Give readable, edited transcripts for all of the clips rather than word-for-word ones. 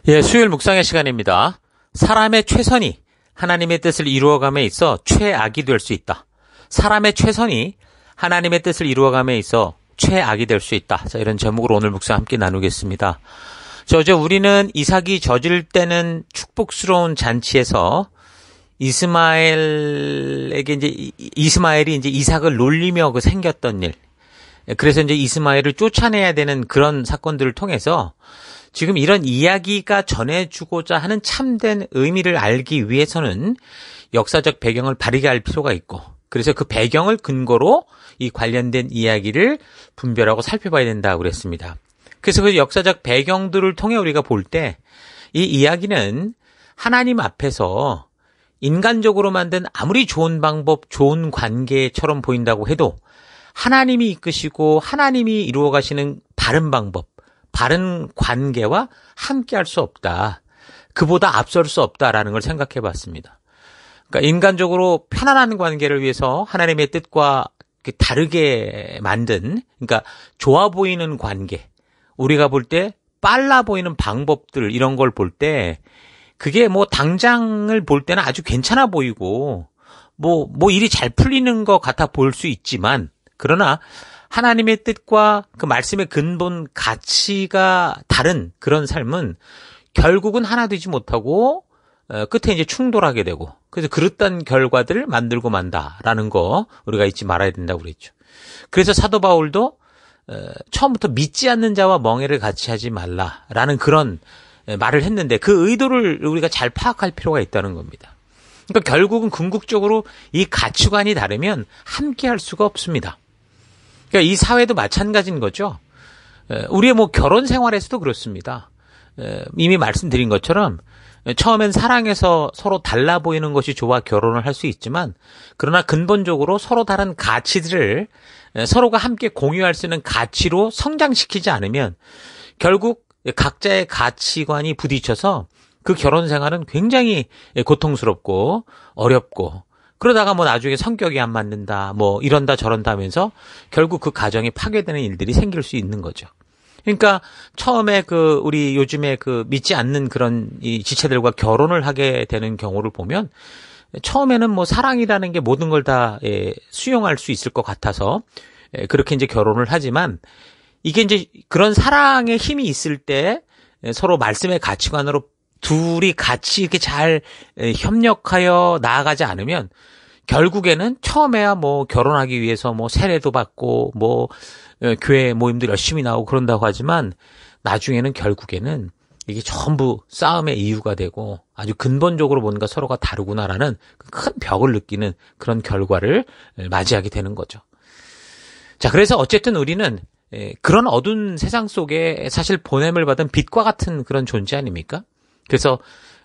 예, 수요일 묵상의 시간입니다. 사람의 최선이 하나님의 뜻을 이루어감에 있어 최악이 될 수 있다. 사람의 최선이 하나님의 뜻을 이루어감에 있어 최악이 될 수 있다. 자, 이런 제목으로 오늘 묵상 함께 나누겠습니다. 어제 우리는 이삭이 젖을 때는 축복스러운 잔치에서 이스마엘이 이제 이삭을 놀리며 생겼던 일. 그래서 이제 이스마엘을 쫓아내야 되는 그런 사건들을 통해서 지금 이런 이야기가 전해주고자 하는 참된 의미를 알기 위해서는 역사적 배경을 바르게 알 필요가 있고, 그래서 그 배경을 근거로 이 관련된 이야기를 분별하고 살펴봐야 된다고 그랬습니다. 그래서 그 역사적 배경들을 통해 우리가 볼 때 이 이야기는 하나님 앞에서 인간적으로 만든 아무리 좋은 방법, 좋은 관계처럼 보인다고 해도 하나님이 이끄시고 하나님이 이루어 가시는 바른 방법, 바른 관계와 함께 할 수 없다. 그보다 앞설 수 없다라는 걸 생각해 봤습니다. 그러니까 인간적으로 편안한 관계를 위해서 하나님의 뜻과 다르게 만든, 그러니까 좋아 보이는 관계, 우리가 볼 때 빨라 보이는 방법들, 이런 걸 볼 때 그게 뭐 당장을 볼 때는 아주 괜찮아 보이고 뭐 일이 잘 풀리는 것 같아 보일 수 있지만, 그러나 하나님의 뜻과 그 말씀의 근본 가치가 다른 그런 삶은 결국은 하나 되지 못하고 끝에 이제 충돌하게 되고, 그래서 그릇된 결과들을 만들고 만다라는 거 우리가 잊지 말아야 된다고 그랬죠. 그래서 사도 바울도 처음부터 믿지 않는 자와 멍해를 같이 하지 말라라는 그런 말을 했는데, 그 의도를 우리가 잘 파악할 필요가 있다는 겁니다. 그러니까 결국은 궁극적으로 이 가치관이 다르면 함께 할 수가 없습니다. 그러니까 이 사회도 마찬가지인 거죠. 우리의 결혼 생활에서도 그렇습니다. 이미 말씀드린 것처럼 처음엔 사랑해서 서로 달라 보이는 것이 좋아 결혼을 할 수 있지만, 그러나 근본적으로 서로 다른 가치들을 서로가 함께 공유할 수 있는 가치로 성장시키지 않으면 결국 각자의 가치관이 부딪혀서 그 결혼 생활은 굉장히 고통스럽고 어렵고, 그러다가 나중에 성격이 안 맞는다, 이런다 저런다 하면서 결국 그 가정이 파괴되는 일들이 생길 수 있는 거죠. 그러니까 처음에 우리 요즘에 믿지 않는 그런 이 지체들과 결혼을 하게 되는 경우를 보면, 처음에는 사랑이라는 게 모든 걸 다 수용할 수 있을 것 같아서 그렇게 이제 결혼을 하지만, 이게 이제 그런 사랑의 힘이 있을 때 서로 말씀의 가치관으로 둘이 같이 이렇게 잘 협력하여 나아가지 않으면 결국에는 처음에야 결혼하기 위해서 세례도 받고 교회 모임도 열심히 나오고 그런다고 하지만, 나중에는 결국에는 이게 전부 싸움의 이유가 되고 아주 근본적으로 뭔가 서로가 다르구나라는 큰 벽을 느끼는 그런 결과를 맞이하게 되는 거죠. 자, 그래서 어쨌든 우리는 그런 어두운 세상 속에 사실 보냄을 받은 빛과 같은 그런 존재 아닙니까? 그래서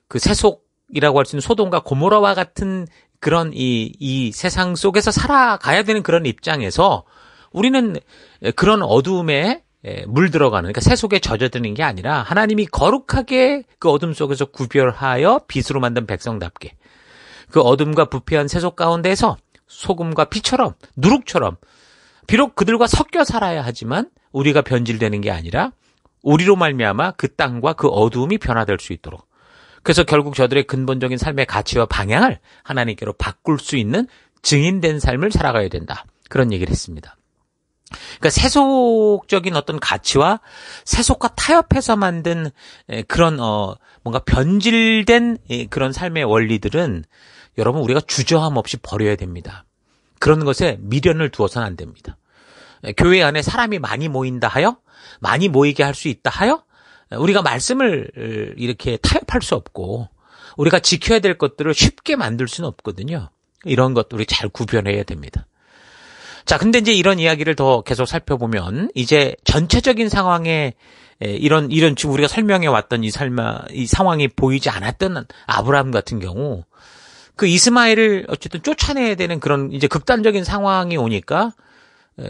그 세속이라고 할 수 있는 소돔과 고모라와 같은 그런 이 세상 속에서 살아가야 되는 그런 입장에서 우리는 그런 어두움에 물들어가는, 그러니까 세속에 젖어드는 게 아니라 하나님이 거룩하게 그 어둠 속에서 구별하여 빛으로 만든 백성답게 그 어둠과 부패한 세속 가운데에서 소금과 피처럼, 누룩처럼 비록 그들과 섞여 살아야 하지만 우리가 변질되는 게 아니라 우리로 말미암아 그 땅과 그 어두움이 변화될 수 있도록, 그래서 결국 저들의 근본적인 삶의 가치와 방향을 하나님께로 바꿀 수 있는 증인된 삶을 살아가야 된다, 그런 얘기를 했습니다. 그러니까 세속적인 어떤 가치와 세속과 타협해서 만든 그런 뭔가 변질된 그런 삶의 원리들은 여러분 우리가 주저함 없이 버려야 됩니다. 그런 것에 미련을 두어서는 안 됩니다. 교회 안에 사람이 많이 모인다 하여, 많이 모이게 할 수 있다 하여 우리가 말씀을 이렇게 타협할 수 없고 우리가 지켜야 될 것들을 쉽게 만들 수는 없거든요. 이런 것들을 잘 구별해야 됩니다. 자, 근데 이제 이런 이야기를 더 계속 살펴보면 이제 전체적인 상황에 이런 지금 우리가 설명해 왔던 이 상황이 보이지 않았던 아브라함 같은 경우, 그 이스마엘을 어쨌든 쫓아내야 되는 그런 이제 극단적인 상황이 오니까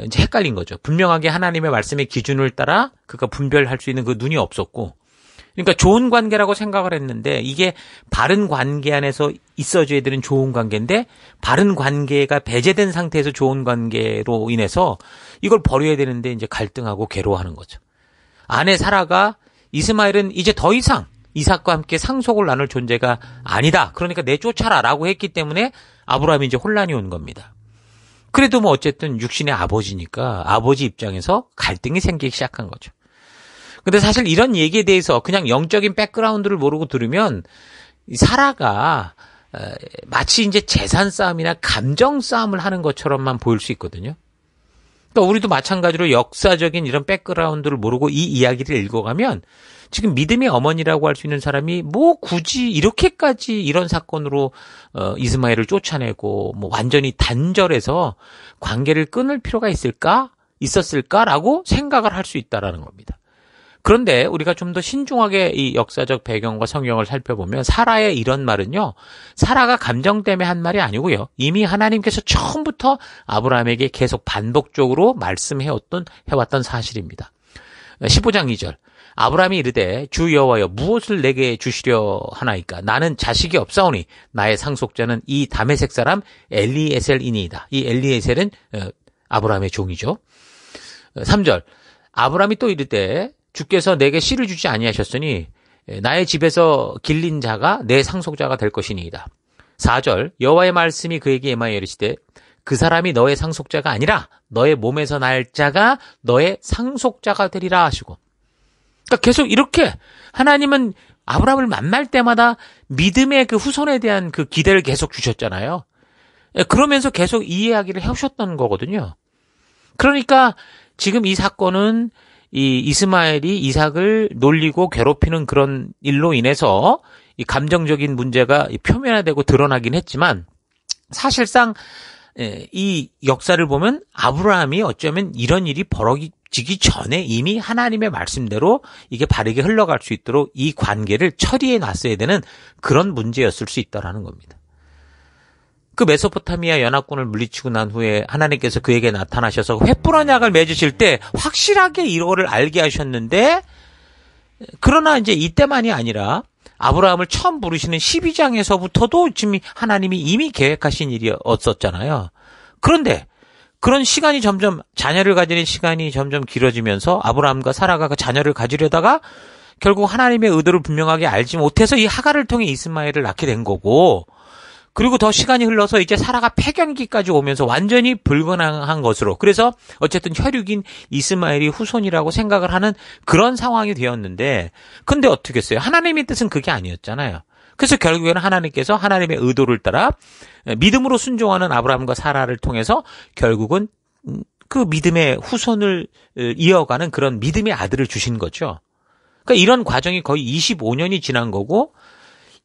이제 헷갈린 거죠. 분명하게 하나님의 말씀의 기준을 따라 그가 분별할 수 있는 그 눈이 없었고, 그러니까 좋은 관계라고 생각을 했는데 이게 바른 관계 안에서 있어줘야 되는 좋은 관계인데 바른 관계가 배제된 상태에서 좋은 관계로 인해서 이걸 버려야 되는데 이제 갈등하고 괴로워하는 거죠. 아내 사라가 이스마엘은 이제 더 이상 이삭과 함께 상속을 나눌 존재가 아니다. 그러니까 내쫓아라라고 했기 때문에 아브라함이 이제 혼란이 온 겁니다. 그래도 뭐 어쨌든 육신의 아버지니까 아버지 입장에서 갈등이 생기기 시작한 거죠. 근데 사실 이런 얘기에 대해서 그냥 영적인 백그라운드를 모르고 들으면 사라가 마치 이제 재산 싸움이나 감정 싸움을 하는 것처럼만 보일 수 있거든요. 그러니까 우리도 마찬가지로 역사적인 이런 백그라운드를 모르고 이 이야기를 읽어가면 지금 믿음의 어머니라고 할 수 있는 사람이 뭐 굳이 이렇게까지 이런 사건으로 이스마엘을 쫓아내고 뭐 완전히 단절해서 관계를 끊을 필요가 있었을까라고 생각을 할 수 있다라는 겁니다. 그런데 우리가 좀 더 신중하게 이 역사적 배경과 성경을 살펴보면 사라의 이런 말은요, 사라가 감정 때문에 한 말이 아니고요, 이미 하나님께서 처음부터 아브라함에게 계속 반복적으로 말씀해왔던 사실입니다. 15장 2절. 아브라함이 이르되 주 여호와여 무엇을 내게 주시려 하나이까? 나는 자식이 없사오니 나의 상속자는 이 다메섹 사람 엘리에셀이니이다. 이 엘리에셀은 아브라함의 종이죠. 3절. 아브라함이 또 이르되 주께서 내게 씨를 주지 아니하셨으니 나의 집에서 길린 자가 내 상속자가 될 것이니이다. 4절. 여호와의 말씀이 그에게 임하여 이르시되 그 사람이 너의 상속자가 아니라 너의 몸에서 날 자가 너의 상속자가 되리라 하시고, 그러니까 계속 이렇게 하나님은 아브라함을 만날 때마다 믿음의 그 후손에 대한 그 기대를 계속 주셨잖아요. 그러면서 계속 이 이야기를 해오셨던 거거든요. 그러니까 지금 이 사건은 이 이스마엘이 이삭을 놀리고 괴롭히는 그런 일로 인해서 이 감정적인 문제가 표면화되고 드러나긴 했지만, 사실상 이 역사를 보면 아브라함이 어쩌면 이런 일이 벌어지기 전에 이미 하나님의 말씀대로 이게 바르게 흘러갈 수 있도록 이 관계를 처리해 놨어야 되는 그런 문제였을 수 있다라는 겁니다. 그 메소포타미아 연합군을 물리치고 난 후에 하나님께서 그에게 나타나셔서 횃불 언약을 맺으실 때 확실하게 이거를 알게 하셨는데, 그러나 이제 이때만이 아니라 아브라함을 처음 부르시는 12장에서부터도 지금 하나님이 이미 계획하신 일이었었잖아요. 그런데 그런 시간이 점점, 자녀를 가지는 시간이 점점 길어지면서 아브라함과 사라가 그 자녀를 가지려다가 결국 하나님의 의도를 분명하게 알지 못해서 이 하갈을 통해 이스마엘을 낳게 된 거고, 그리고 더 시간이 흘러서 이제 사라가 폐경기까지 오면서 완전히 불가능한 것으로, 그래서 어쨌든 혈육인 이스마엘이 후손이라고 생각을 하는 그런 상황이 되었는데, 근데 어떻게 했어요? 하나님의 뜻은 그게 아니었잖아요. 그래서 결국에는 하나님께서 하나님의 의도를 따라 믿음으로 순종하는 아브라함과 사라를 통해서 결국은 그 믿음의 후손을 이어가는 그런 믿음의 아들을 주신 거죠. 그러니까 이런 과정이 거의 25년이 지난 거고,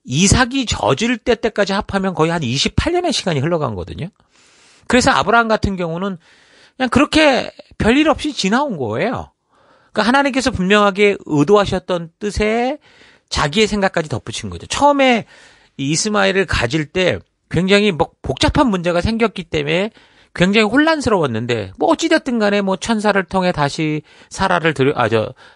이삭이 젖을 때까지 합하면 거의 한 28년의 시간이 흘러간 거거든요. 그래서 아브라함 같은 경우는 그냥 그렇게 별일 없이 지나온 거예요. 그러니까 하나님께서 분명하게 의도하셨던 뜻에 자기의 생각까지 덧붙인 거죠. 처음에 이스마엘을 가질 때 굉장히 복잡한 문제가 생겼기 때문에 굉장히 혼란스러웠는데, 어찌됐든 간에 천사를 통해 다시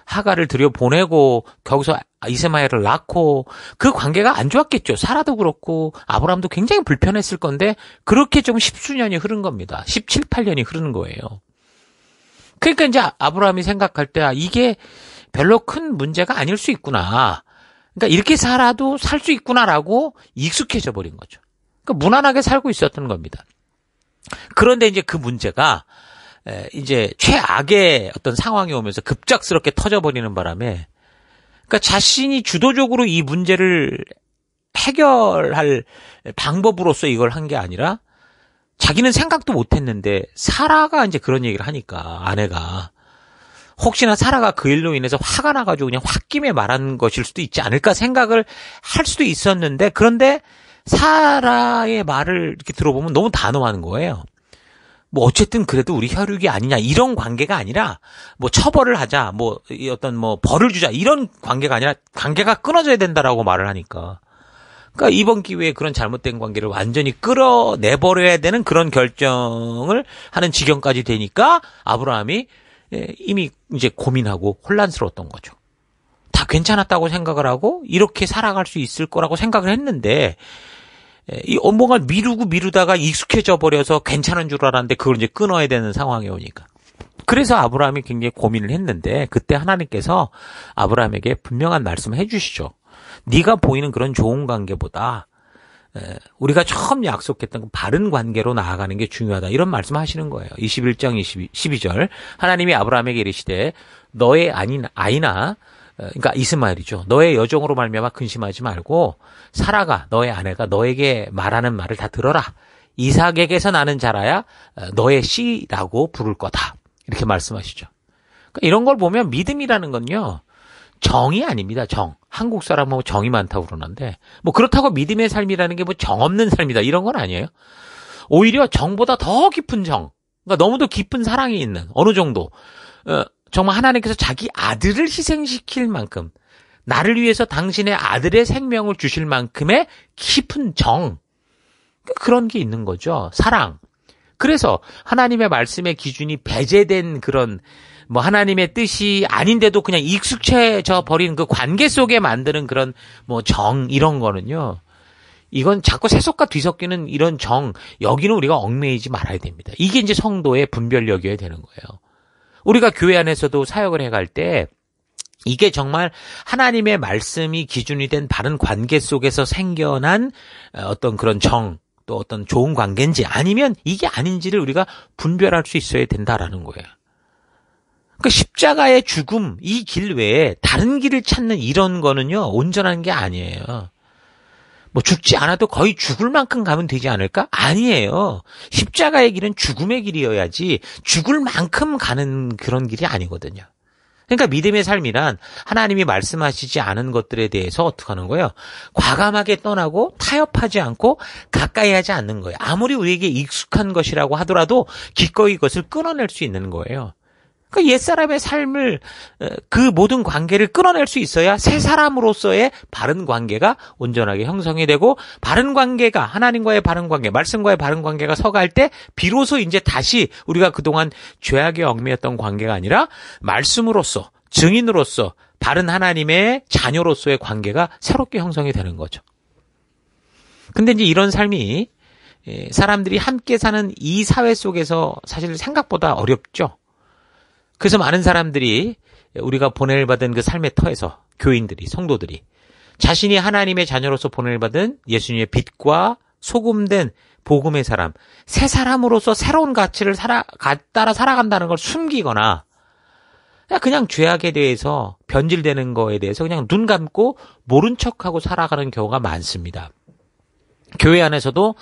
하갈을 들여보내고, 거기서 이스마엘을 낳고, 그 관계가 안 좋았겠죠. 사라도 그렇고, 아브라함도 굉장히 불편했을 건데, 그렇게 좀 10수년이 흐른 겁니다. 17, 8년이 흐르는 거예요. 그러니까 이제 아브라함이 생각할 때, 이게 별로 큰 문제가 아닐 수 있구나. 그러니까 이렇게 살아도 살 수 있구나라고 익숙해져 버린 거죠. 그러니까 무난하게 살고 있었던 겁니다. 그런데 이제 그 문제가 이제 최악의 어떤 상황이 오면서 급작스럽게 터져버리는 바람에, 그러니까 자신이 주도적으로 이 문제를 해결할 방법으로서 이걸 한 게 아니라, 자기는 생각도 못했는데 사라가 이제 그런 얘기를 하니까, 아내가 혹시나 사라가 그 일로 인해서 화가 나가지고 그냥 홧김에 말한 것일 수도 있지 않을까 생각을 할 수도 있었는데, 그런데 사라의 말을 이렇게 들어보면 너무 단호한 거예요. 어쨌든 그래도 우리 혈육이 아니냐, 이런 관계가 아니라, 처벌을 하자, 벌을 주자, 이런 관계가 아니라 관계가 끊어져야 된다라고 말을 하니까. 그러니까 이번 기회에 그런 잘못된 관계를 완전히 끌어내버려야 되는 그런 결정을 하는 지경까지 되니까 아브라함이 이미 이제 고민하고 혼란스러웠던 거죠. 다 괜찮았다고 생각을 하고 이렇게 살아갈 수 있을 거라고 생각을 했는데, 뭔가 미루다가 익숙해져 버려서 괜찮은 줄 알았는데 그걸 이제 끊어야 되는 상황이 오니까. 그래서 아브라함이 굉장히 고민을 했는데, 그때 하나님께서 아브라함에게 분명한 말씀을 해주시죠. 네가 보이는 그런 좋은 관계보다 우리가 처음 약속했던 그 바른 관계로 나아가는 게 중요하다. 이런 말씀하시는 거예요. 21장 12절. 하나님이 아브라함에게 이르시되 너의 아이나 그러니까 이스마엘이죠. 너의 여종으로 말미암아 근심하지 말고 사라가 너의 아내가 너에게 말하는 말을 다 들어라. 이삭에게서 나는 자라야 너의 씨라고 부를 거다. 이렇게 말씀하시죠. 그러니까 이런 걸 보면 믿음이라는 건요. 정이 아닙니다. 정. 한국 사람은 정이 많다고 그러는데 뭐 그렇다고 믿음의 삶이라는 게 뭐 정 없는 삶이다. 이런 건 아니에요. 오히려 정보다 더 깊은 정. 그러니까 너무도 깊은 사랑이 있는 어느 정도 정말 하나님께서 자기 아들을 희생시킬 만큼 나를 위해서 당신의 아들의 생명을 주실 만큼의 깊은 정. 그런 게 있는 거죠. 사랑. 그래서 하나님의 말씀의 기준이 배제된 그런 뭐 하나님의 뜻이 아닌데도 그냥 익숙해져 버린 그 관계 속에 만드는 그런 뭐 정 이런 거는요. 이건 자꾸 세속과 뒤섞이는 이런 정 여기는 우리가 얽매이지 말아야 됩니다. 이게 이제 성도의 분별력이어야 되는 거예요. 우리가 교회 안에서도 사역을 해갈 때 이게 정말 하나님의 말씀이 기준이 된 바른 관계 속에서 생겨난 어떤 그런 정 또 어떤 좋은 관계인지 아니면 이게 아닌지를 우리가 분별할 수 있어야 된다라는 거예요. 그러니까 십자가의 죽음, 이 길 외에 다른 길을 찾는 이런 거는요, 온전한 게 아니에요. 뭐 죽지 않아도 거의 죽을 만큼 가면 되지 않을까? 아니에요. 십자가의 길은 죽음의 길이어야지 죽을 만큼 가는 그런 길이 아니거든요. 그러니까 믿음의 삶이란 하나님이 말씀하시지 않은 것들에 대해서 어떻게 하는 거예요? 과감하게 떠나고 타협하지 않고 가까이 하지 않는 거예요. 아무리 우리에게 익숙한 것이라고 하더라도 기꺼이 이것을 끊어낼 수 있는 거예요. 그러니까 옛사람의 삶을 그 모든 관계를 끊어낼 수 있어야 새 사람으로서의 바른 관계가 온전하게 형성이 되고 바른 관계가 하나님과의 바른 관계, 말씀과의 바른 관계가 서갈 때 비로소 이제 다시 우리가 그동안 죄악에 얽매였던 관계가 아니라 말씀으로서 증인으로서 바른 하나님의 자녀로서의 관계가 새롭게 형성이 되는 거죠. 근데 이제 이런 삶이 사람들이 함께 사는 이 사회 속에서 사실 생각보다 어렵죠. 그래서 많은 사람들이 우리가 보냄을 받은 그 삶의 터에서 교인들이, 성도들이 자신이 하나님의 자녀로서 보냄을 받은 예수님의 빛과 소금된 복음의 사람, 새 사람으로서 새로운 가치를 따라 살아간다는 걸 숨기거나 그냥 죄악에 대해서 변질되는 거에 대해서 그냥 눈 감고 모른 척하고 살아가는 경우가 많습니다. 교회 안에서도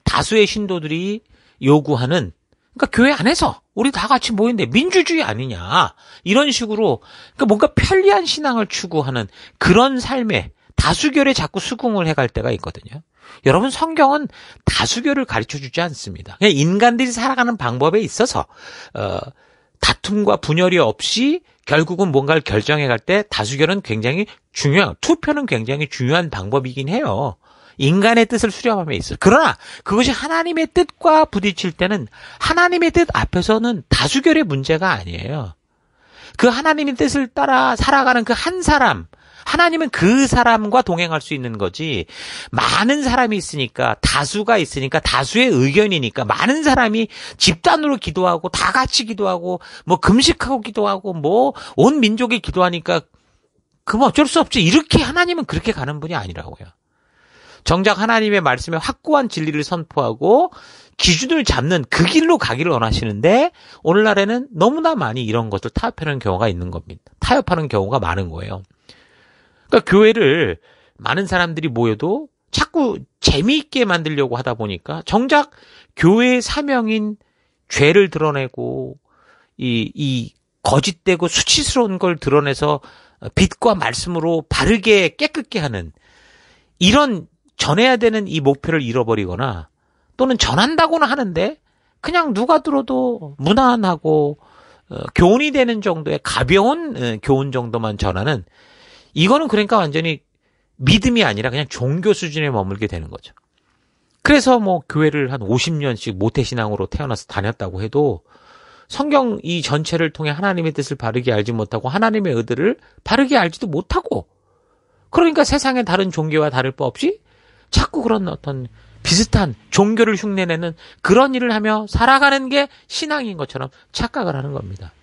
다수의 신도들이 요구하는 그러니까 교회 안에서 우리 다 같이 모이는데 민주주의 아니냐 이런 식으로 그러니까 뭔가 편리한 신앙을 추구하는 그런 삶에 다수결에 자꾸 수긍을 해갈 때가 있거든요. 여러분 성경은 다수결을 가르쳐주지 않습니다. 그냥 인간들이 살아가는 방법에 있어서 다툼과 분열이 없이 결국은 뭔가를 결정해갈 때 다수결은 굉장히 투표는 굉장히 중요한 방법이긴 해요. 인간의 뜻을 수렴함에 있어요. 그러나 그것이 하나님의 뜻과 부딪힐 때는 하나님의 뜻 앞에서는 다수결의 문제가 아니에요. 그 하나님의 뜻을 따라 살아가는 그 한 사람, 하나님은 그 사람과 동행할 수 있는 거지. 많은 사람이 있으니까, 다수가 있으니까, 다수의 의견이니까 많은 사람이 집단으로 기도하고 다 같이 기도하고 뭐 금식하고 기도하고 뭐 온 민족이 기도하니까 그럼 어쩔 수 없지. 이렇게 하나님은 그렇게 가는 분이 아니라고요. 정작 하나님의 말씀에 확고한 진리를 선포하고 기준을 잡는 그 길로 가기를 원하시는데 오늘날에는 너무나 많이 이런 것을 타협하는 경우가 있는 겁니다. 타협하는 경우가 많은 거예요. 그러니까 교회를 많은 사람들이 모여도 자꾸 재미있게 만들려고 하다 보니까 정작 교회의 사명인 죄를 드러내고 이 거짓되고 수치스러운 걸 드러내서 빛과 말씀으로 바르게 깨끗게 하는 이런 전해야 되는 이 목표를 잃어버리거나 또는 전한다고는 하는데 그냥 누가 들어도 무난하고 교훈이 되는 정도의 가벼운 교훈 정도만 전하는 이거는 그러니까 완전히 믿음이 아니라 그냥 종교 수준에 머물게 되는 거죠. 그래서 뭐 교회를 한 50년씩 모태신앙으로 태어나서 다녔다고 해도 성경 이 전체를 통해 하나님의 뜻을 바르게 알지 못하고 하나님의 의도를 바르게 알지도 못하고 그러니까 세상의 다른 종교와 다를 바 없이 자꾸 그런 어떤 비슷한 종교를 흉내내는 그런 일을 하며 살아가는 게 신앙인 것처럼 착각을 하는 겁니다.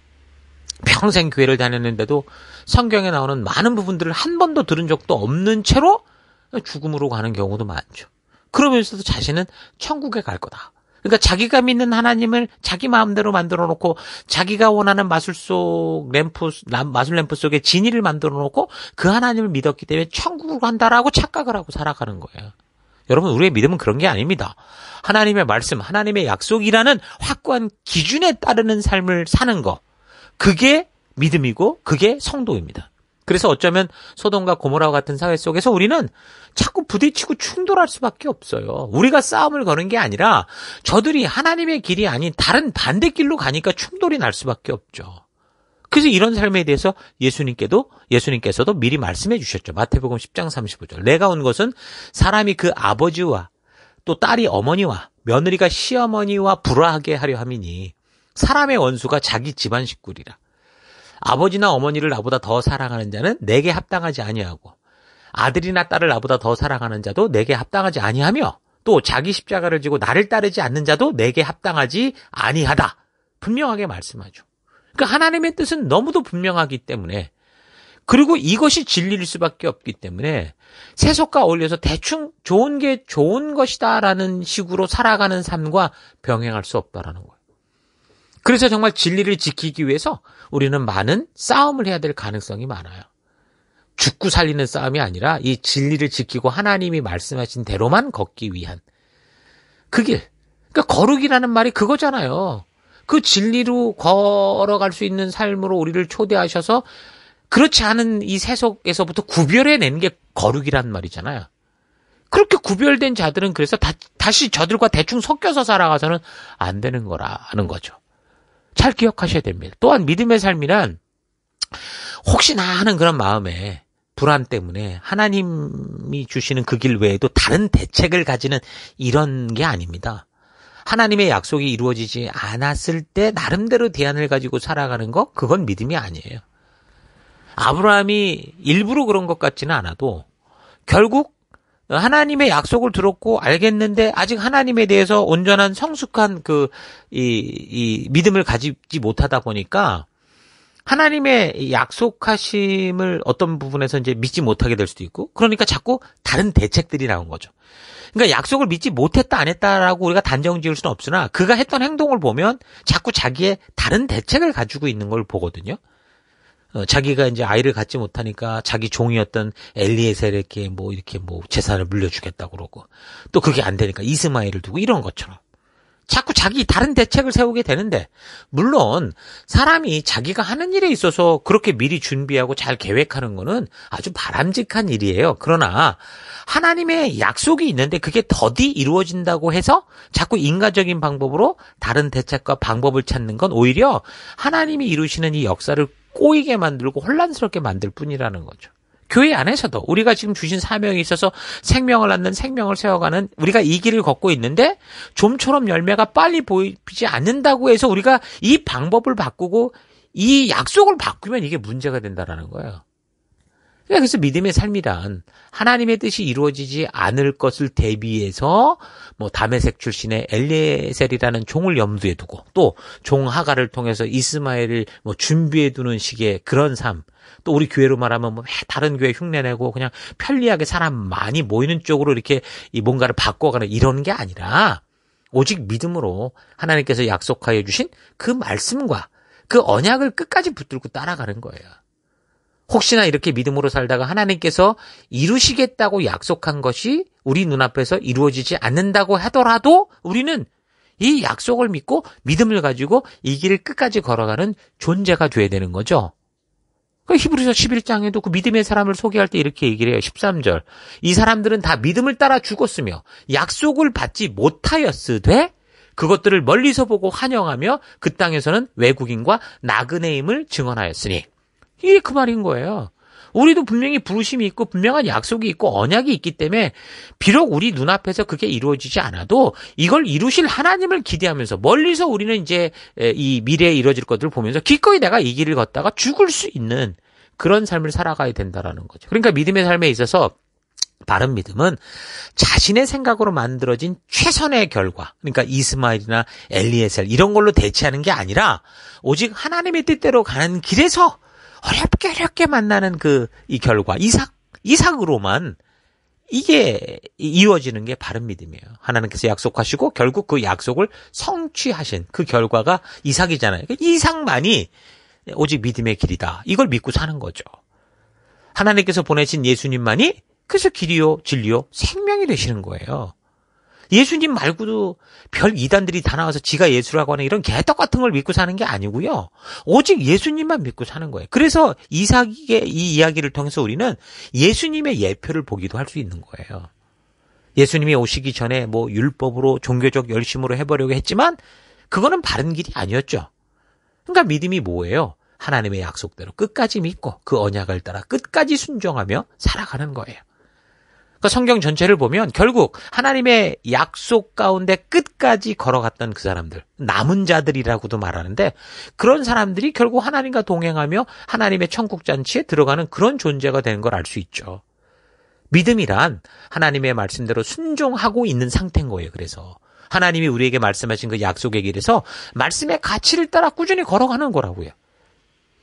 평생 교회를 다녔는데도 성경에 나오는 많은 부분들을 한 번도 들은 적도 없는 채로 죽음으로 가는 경우도 많죠. 그러면서도 자신은 천국에 갈 거다. 그러니까 자기가 믿는 하나님을 자기 마음대로 만들어 놓고 자기가 원하는 마술 램프 속에 진이를 만들어 놓고 그 하나님을 믿었기 때문에 천국으로 간다라고 착각을 하고 살아가는 거예요. 여러분, 우리의 믿음은 그런 게 아닙니다. 하나님의 말씀, 하나님의 약속이라는 확고한 기준에 따르는 삶을 사는 거. 그게 믿음이고 그게 성도입니다. 그래서 어쩌면 소돔과 고모라와 같은 사회 속에서 우리는 자꾸 부딪히고 충돌할 수밖에 없어요. 우리가 싸움을 거는 게 아니라 저들이 하나님의 길이 아닌 다른 반대길로 가니까 충돌이 날 수밖에 없죠. 그래서 이런 삶에 대해서 예수님께서도 미리 말씀해 주셨죠. 마태복음 10장 35절. 내가 온 것은 사람이 그 아버지와 또 딸이 어머니와 며느리가 시어머니와 불화하게 하려 함이니 사람의 원수가 자기 집안 식구리라. 아버지나 어머니를 나보다 더 사랑하는 자는 내게 합당하지 아니하고 아들이나 딸을 나보다 더 사랑하는 자도 내게 합당하지 아니하며 또 자기 십자가를 지고 나를 따르지 않는 자도 내게 합당하지 아니하다. 분명하게 말씀하죠. 그러니까 하나님의 뜻은 너무도 분명하기 때문에, 그리고 이것이 진리일 수밖에 없기 때문에 세속과 어울려서 대충 좋은 게 좋은 것이다라는 식으로 살아가는 삶과 병행할 수 없다라는 거예요. 그래서 정말 진리를 지키기 위해서 우리는 많은 싸움을 해야 될 가능성이 많아요. 죽고 살리는 싸움이 아니라 이 진리를 지키고 하나님이 말씀하신 대로만 걷기 위한 그 길. 그러니까 거룩이라는 말이 그거잖아요. 그 진리로 걸어갈 수 있는 삶으로 우리를 초대하셔서 그렇지 않은 이 세속에서부터 구별해내는 게 거룩이란 말이잖아요. 그렇게 구별된 자들은 그래서 다시 저들과 대충 섞여서 살아가서는 안 되는 거라는 거죠. 잘 기억하셔야 됩니다. 또한 믿음의 삶이란 혹시나 하는 그런 마음에 불안 때문에 하나님이 주시는 그 길 외에도 다른 대책을 가지는 이런 게 아닙니다. 하나님의 약속이 이루어지지 않았을 때 나름대로 대안을 가지고 살아가는 거, 그건 믿음이 아니에요. 아브라함이 일부러 그런 것 같지는 않아도 결국 하나님의 약속을 들었고 알겠는데 아직 하나님에 대해서 온전한 성숙한 이 믿음을 가지지 못하다 보니까 하나님의 약속하심을 어떤 부분에서 이제 믿지 못하게 될 수도 있고, 그러니까 자꾸 다른 대책들이 나온 거죠. 그러니까 약속을 믿지 못했다 안 했다라고 우리가 단정 지을 수는 없으나 그가 했던 행동을 보면 자꾸 자기의 다른 대책을 가지고 있는 걸 보거든요. 자기가 이제 아이를 갖지 못하니까 자기 종이었던 엘리에셀에게 이렇게 재산을 물려주겠다고 그러고, 또 그게 안 되니까 이스마엘을 두고, 이런 것처럼 자꾸 자기 다른 대책을 세우게 되는데, 물론 사람이 자기가 하는 일에 있어서 그렇게 미리 준비하고 잘 계획하는 거는 아주 바람직한 일이에요. 그러나 하나님의 약속이 있는데 그게 더디 이루어진다고 해서 자꾸 인간적인 방법으로 다른 대책과 방법을 찾는 건 오히려 하나님이 이루시는 이 역사를 꼬이게 만들고 혼란스럽게 만들 뿐이라는 거죠. 교회 안에서도 우리가 지금 주신 사명이 있어서 생명을 낳는, 생명을 세워가는 우리가 이 길을 걷고 있는데 좀처럼 열매가 빨리 보이지 않는다고 해서 우리가 이 방법을 바꾸고 이 약속을 바꾸면 이게 문제가 된다라는 거예요. 그래서 믿음의 삶이란 하나님의 뜻이 이루어지지 않을 것을 대비해서 다메섹 출신의 엘리에셀이라는 종을 염두에 두고 또 종 하갈을 통해서 이스마엘을 준비해 두는 식의 그런 삶, 또 우리 교회로 말하면 다른 교회 흉내내고 그냥 편리하게 사람 많이 모이는 쪽으로 이렇게 뭔가를 바꿔가는 이런 게 아니라 오직 믿음으로 하나님께서 약속하여 주신 그 말씀과 그 언약을 끝까지 붙들고 따라가는 거예요. 혹시나 이렇게 믿음으로 살다가 하나님께서 이루시겠다고 약속한 것이 우리 눈앞에서 이루어지지 않는다고 하더라도 우리는 이 약속을 믿고 믿음을 가지고 이 길을 끝까지 걸어가는 존재가 돼야 되는 거죠. 히브리서 11장에도 그 믿음의 사람을 소개할 때 이렇게 얘기를 해요. 13절. 이 사람들은 다 믿음을 따라 죽었으며 약속을 받지 못하였으되 그것들을 멀리서 보고 환영하며 그 땅에서는 외국인과 나그네임을 증언하였으니. 이게 그 말인 거예요. 우리도 분명히 부르심이 있고 분명한 약속이 있고 언약이 있기 때문에 비록 우리 눈앞에서 그게 이루어지지 않아도 이걸 이루실 하나님을 기대하면서 멀리서 우리는 이제 이 미래에 이루어질 것들을 보면서 기꺼이 내가 이 길을 걷다가 죽을 수 있는 그런 삶을 살아가야 된다라는 거죠. 그러니까 믿음의 삶에 있어서 바른 믿음은 자신의 생각으로 만들어진 최선의 결과, 그러니까 이스마엘이나 엘리에셀 이런 걸로 대체하는 게 아니라 오직 하나님의 뜻대로 가는 길에서 어렵게 만나는 이 결과, 이삭으로만 이게 이루어지는 게 바른 믿음이에요. 하나님께서 약속하시고 결국 그 약속을 성취하신 그 결과가 이삭이잖아요. 이삭만이 오직 믿음의 길이다. 이걸 믿고 사는 거죠. 하나님께서 보내신 예수님만이 그래서 길이요 진리요 생명이 되시는 거예요. 예수님 말고도 별 이단들이 다 나와서 지가 예수라고 하는 이런 개떡 같은 걸 믿고 사는 게 아니고요. 오직 예수님만 믿고 사는 거예요. 그래서 이삭의 이 이야기를 통해서 우리는 예수님의 예표를 보기도 할 수 있는 거예요. 예수님이 오시기 전에 율법으로 종교적 열심으로 해보려고 했지만 그거는 바른 길이 아니었죠. 그러니까 믿음이 뭐예요? 하나님의 약속대로 끝까지 믿고 그 언약을 따라 끝까지 순종하며 살아가는 거예요. 그러니까 성경 전체를 보면 결국 하나님의 약속 가운데 끝까지 걸어갔던 그 사람들, 남은 자들이라고도 말하는데 그런 사람들이 결국 하나님과 동행하며 하나님의 천국잔치에 들어가는 그런 존재가 되는 걸 알 수 있죠. 믿음이란 하나님의 말씀대로 순종하고 있는 상태인 거예요. 그래서 하나님이 우리에게 말씀하신 그 약속의 길에서 말씀의 가치를 따라 꾸준히 걸어가는 거라고요.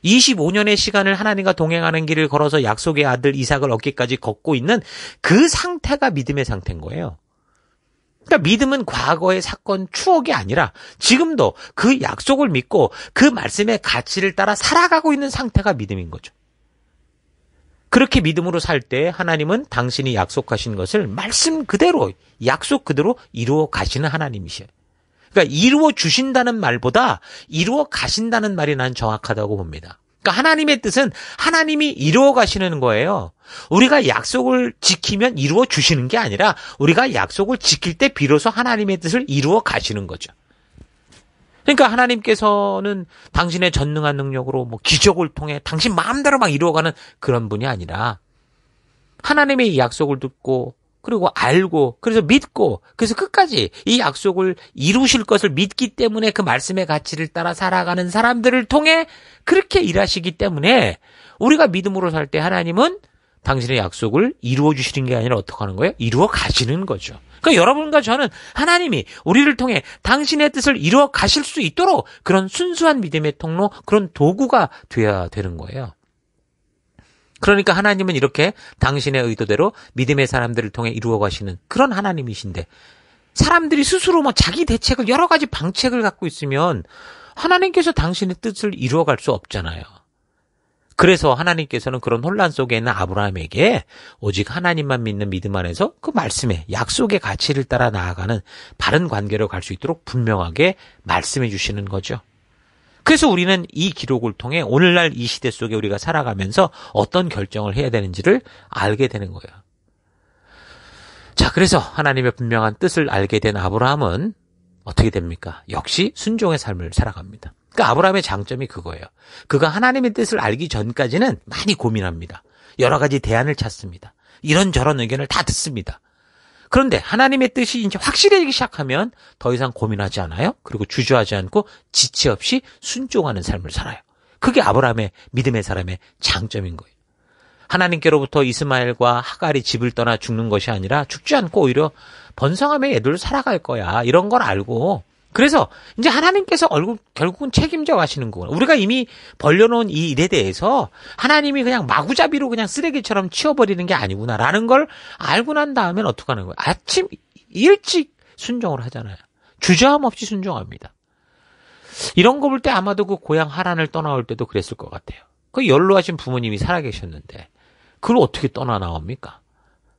25년의 시간을 하나님과 동행하는 길을 걸어서 약속의 아들 이삭을 얻기까지 걷고 있는 그 상태가 믿음의 상태인 거예요. 그러니까 믿음은 과거의 사건, 추억이 아니라 지금도 그 약속을 믿고 그 말씀의 가치를 따라 살아가고 있는 상태가 믿음인 거죠. 그렇게 믿음으로 살 때 하나님은 당신이 약속하신 것을 말씀 그대로, 약속 그대로 이루어 가시는 하나님이셔요. 그러니까 이루어 주신다는 말보다 이루어 가신다는 말이 난 정확하다고 봅니다. 그러니까 하나님의 뜻은 하나님이 이루어 가시는 거예요. 우리가 약속을 지키면 이루어 주시는 게 아니라 우리가 약속을 지킬 때 비로소 하나님의 뜻을 이루어 가시는 거죠. 그러니까 하나님께서는 당신의 전능한 능력으로 기적을 통해 당신 마음대로 막 이루어가는 그런 분이 아니라 하나님의 약속을 듣고 그리고 알고 그래서 믿고 그래서 끝까지 이 약속을 이루실 것을 믿기 때문에 그 말씀의 가치를 따라 살아가는 사람들을 통해 그렇게 일하시기 때문에 우리가 믿음으로 살 때 하나님은 당신의 약속을 이루어 주시는 게 아니라 어떻게 하는 거예요? 이루어 가시는 거죠. 그러니까 여러분과 저는 하나님이 우리를 통해 당신의 뜻을 이루어 가실 수 있도록 그런 순수한 믿음의 통로, 그런 도구가 돼야 되는 거예요. 그러니까 하나님은 이렇게 당신의 의도대로 믿음의 사람들을 통해 이루어 가시는 그런 하나님이신데 사람들이 스스로 자기 대책을 여러 가지 방책을 갖고 있으면 하나님께서 당신의 뜻을 이루어 갈 수 없잖아요. 그래서 하나님께서는 그런 혼란 속에 있는 아브라함에게 오직 하나님만 믿는 믿음 안에서 그 말씀의 약속의 가치를 따라 나아가는 바른 관계로 갈 수 있도록 분명하게 말씀해 주시는 거죠. 그래서 우리는 이 기록을 통해 오늘날 이 시대 속에 우리가 살아가면서 어떤 결정을 해야 되는지를 알게 되는 거예요. 자, 그래서 하나님의 분명한 뜻을 알게 된 아브라함은 어떻게 됩니까? 역시 순종의 삶을 살아갑니다. 그러니까 아브라함의 장점이 그거예요. 그가 하나님의 뜻을 알기 전까지는 많이 고민합니다. 여러 가지 대안을 찾습니다. 이런저런 의견을 다 듣습니다. 그런데 하나님의 뜻이 이제 확실해지기 시작하면 더 이상 고민하지 않아요. 그리고 주저하지 않고 지체 없이 순종하는 삶을 살아요. 그게 아브라함의 믿음의 사람의 장점인 거예요. 하나님께로부터 이스마엘과 하갈이 집을 떠나 죽는 것이 아니라 죽지 않고 오히려 번성함의 애들로 살아갈 거야. 이런 걸 알고 그래서 이제 하나님께서 결국은 책임져 가시는 거구나. 우리가 이미 벌려놓은 이 일에 대해서 하나님이 그냥 마구잡이로 그냥 쓰레기처럼 치워버리는 게 아니구나라는 걸 알고 난 다음엔 어떻게 하는 거예요? 아침 일찍 순종을 하잖아요. 주저함 없이 순종합니다. 이런 거 볼 때 아마도 그 고향 하란을 떠나올 때도 그랬을 것 같아요. 그 연로하신 부모님이 살아계셨는데 그걸 어떻게 떠나 나옵니까?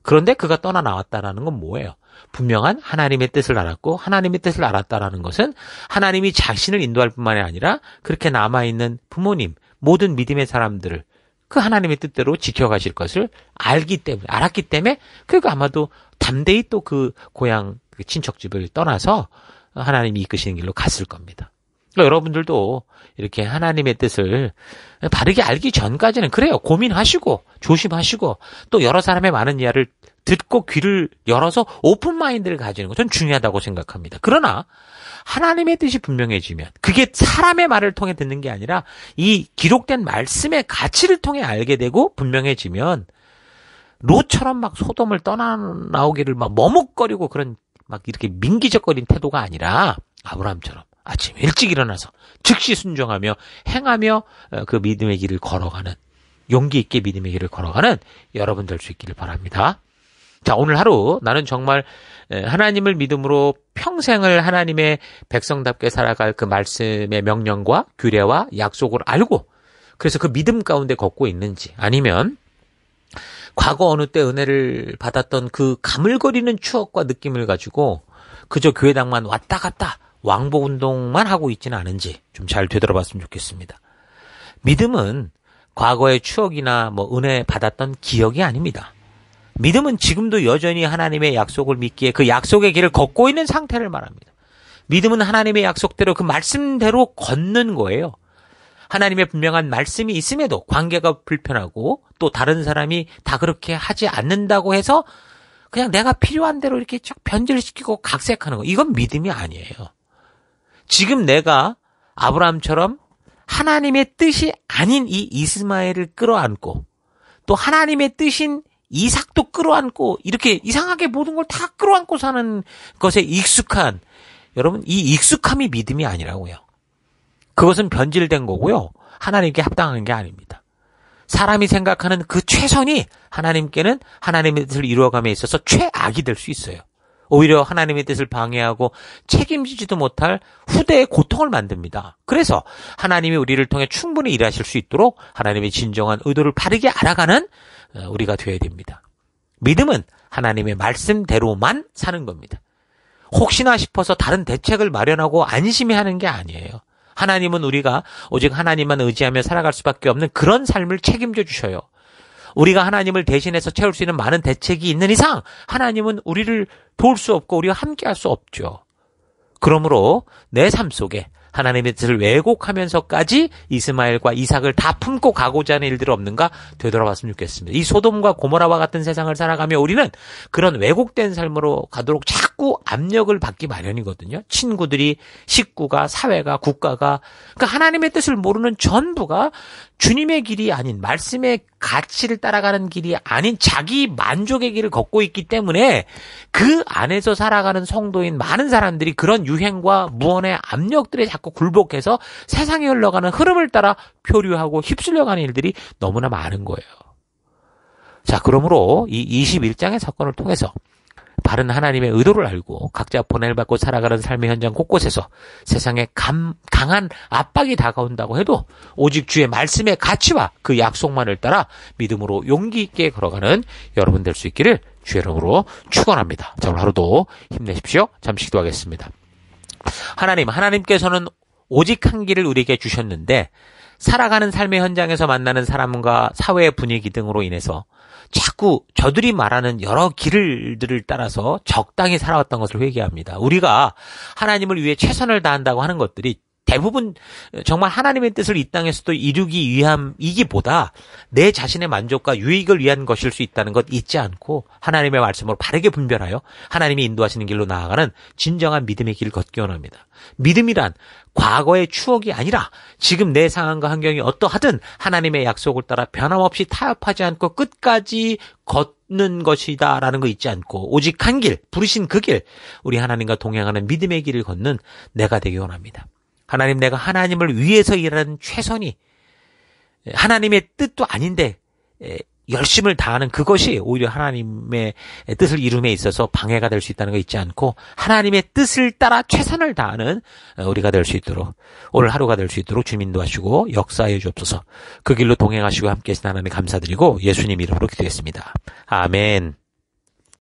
그런데 그가 떠나 나왔다라는 건 뭐예요? 분명한 하나님의 뜻을 알았고 하나님의 뜻을 알았다라는 것은 하나님이 자신을 인도할 뿐만이 아니라 그렇게 남아있는 부모님, 모든 믿음의 사람들을 그 하나님의 뜻대로 지켜가실 것을 알았기 때문에 그가 아마도 담대히 또 그 고향 그 친척집을 떠나서 하나님이 이끄시는 길로 갔을 겁니다. 그러니까 여러분들도 이렇게 하나님의 뜻을 바르게 알기 전까지는 그래요. 고민하시고 조심하시고 또 여러 사람의 많은 이야기를 듣고 귀를 열어서 오픈 마인드를 가지는 것 전 중요하다고 생각합니다. 그러나 하나님의 뜻이 분명해지면 그게 사람의 말을 통해 듣는 게 아니라 이 기록된 말씀의 가치를 통해 알게 되고 분명해지면 롯처럼 막 소돔을 떠나오기를 막 머뭇거리고 그런 막 이렇게 민기적거린 태도가 아니라 아브라함처럼 아침 일찍 일어나서 즉시 순종하며 행하며 그 믿음의 길을 걸어가는, 용기 있게 믿음의 길을 걸어가는 여러분 될 수 있기를 바랍니다. 자, 오늘 하루 나는 정말 하나님을 믿음으로 평생을 하나님의 백성답게 살아갈 그 말씀의 명령과 규례와 약속을 알고 그래서 그 믿음 가운데 걷고 있는지, 아니면 과거 어느 때 은혜를 받았던 그 가물거리는 추억과 느낌을 가지고 그저 교회당만 왔다 갔다 왕복 운동만 하고 있지는 않은지 좀 잘 되돌아봤으면 좋겠습니다. 믿음은 과거의 추억이나 은혜 받았던 기억이 아닙니다. 믿음은 지금도 여전히 하나님의 약속을 믿기에 그 약속의 길을 걷고 있는 상태를 말합니다. 믿음은 하나님의 약속대로 그 말씀대로 걷는 거예요. 하나님의 분명한 말씀이 있음에도 관계가 불편하고 또 다른 사람이 다 그렇게 하지 않는다고 해서 그냥 내가 필요한 대로 이렇게 쫙 변질시키고 각색하는 거, 이건 믿음이 아니에요. 지금 내가 아브라함처럼 하나님의 뜻이 아닌 이 이스마엘을 끌어안고 또 하나님의 뜻인 이삭도 끌어안고 이렇게 이상하게 모든 걸 다 끌어안고 사는 것에 익숙한, 여러분, 이 익숙함이 믿음이 아니라고요. 그것은 변질된 거고요. 하나님께 합당한 게 아닙니다. 사람이 생각하는 그 최선이 하나님께는 하나님의 뜻을 이루어감에 있어서 최악이 될 수 있어요. 오히려 하나님의 뜻을 방해하고 책임지지도 못할 후대의 고통을 만듭니다. 그래서 하나님이 우리를 통해 충분히 일하실 수 있도록 하나님의 진정한 의도를 바르게 알아가는 우리가 되어야 됩니다. 믿음은 하나님의 말씀대로만 사는 겁니다. 혹시나 싶어서 다른 대책을 마련하고 안심히 하는 게 아니에요. 하나님은 우리가 오직 하나님만 의지하며 살아갈 수밖에 없는 그런 삶을 책임져 주셔요. 우리가 하나님을 대신해서 채울 수 있는 많은 대책이 있는 이상 하나님은 우리를 도울 수 없고 우리와 함께할 수 없죠. 그러므로 내 삶 속에 하나님의 뜻을 왜곡하면서까지 이스마엘과 이삭을 다 품고 가고자 하는 일들 없는가 되돌아봤으면 좋겠습니다. 이 소돔과 고모라와 같은 세상을 살아가며 우리는 그런 왜곡된 삶으로 가도록 자꾸 압력을 받기 마련이거든요. 친구들이, 식구가, 사회가, 국가가, 그러니까 하나님의 뜻을 모르는 전부가 주님의 길이 아닌, 말씀의 가치를 따라가는 길이 아닌 자기 만족의 길을 걷고 있기 때문에 그 안에서 살아가는 성도인 많은 사람들이 그런 유행과 무언의 압력들에 자꾸 굴복해서 세상에 흘러가는 흐름을 따라 표류하고 휩쓸려가는 일들이 너무나 많은 거예요. 자, 그러므로 이 21장의 사건을 통해서 바른 하나님의 의도를 알고 각자 보냄을 받고 살아가는 삶의 현장 곳곳에서 세상에 강한 압박이 다가온다고 해도 오직 주의 말씀의 가치와 그 약속만을 따라 믿음으로 용기 있게 걸어가는 여러분 될 수 있기를 주의 이름으로 축원합니다. 자, 오늘 하루도 힘내십시오. 잠시 기도하겠습니다. 하나님께서는 오직 한 길을 우리에게 주셨는데 살아가는 삶의 현장에서 만나는 사람과 사회의 분위기 등으로 인해서 자꾸 저들이 말하는 여러 길들을 따라서 적당히 살아왔던 것을 회개합니다. 우리가 하나님을 위해 최선을 다한다고 하는 것들이 대부분 정말 하나님의 뜻을 이 땅에서도 이루기 위함이기보다 내 자신의 만족과 유익을 위한 것일 수 있다는 것 잊지 않고 하나님의 말씀으로 바르게 분별하여 하나님이 인도하시는 길로 나아가는 진정한 믿음의 길을 걷기 원합니다. 믿음이란 과거의 추억이 아니라 지금 내 상황과 환경이 어떠하든 하나님의 약속을 따라 변함없이 타협하지 않고 끝까지 걷는 것이다라는 거 잊지 않고 오직 한 길, 부르신 그 길, 우리 하나님과 동행하는 믿음의 길을 걷는 내가 되기 원합니다. 하나님, 내가 하나님을 위해서 일하는 최선이 하나님의 뜻도 아닌데 열심을 다하는 그것이 오히려 하나님의 뜻을 이룸에 있어서 방해가 될 수 있다는 거 잊지 않고 하나님의 뜻을 따라 최선을 다하는 우리가 될 수 있도록, 오늘 하루가 될 수 있도록 주님 인도하시고 역사해 주옵소서. 그 길로 동행하시고 함께 하신 하나님 감사드리고 예수님 이름으로 기도했습니다. 아멘.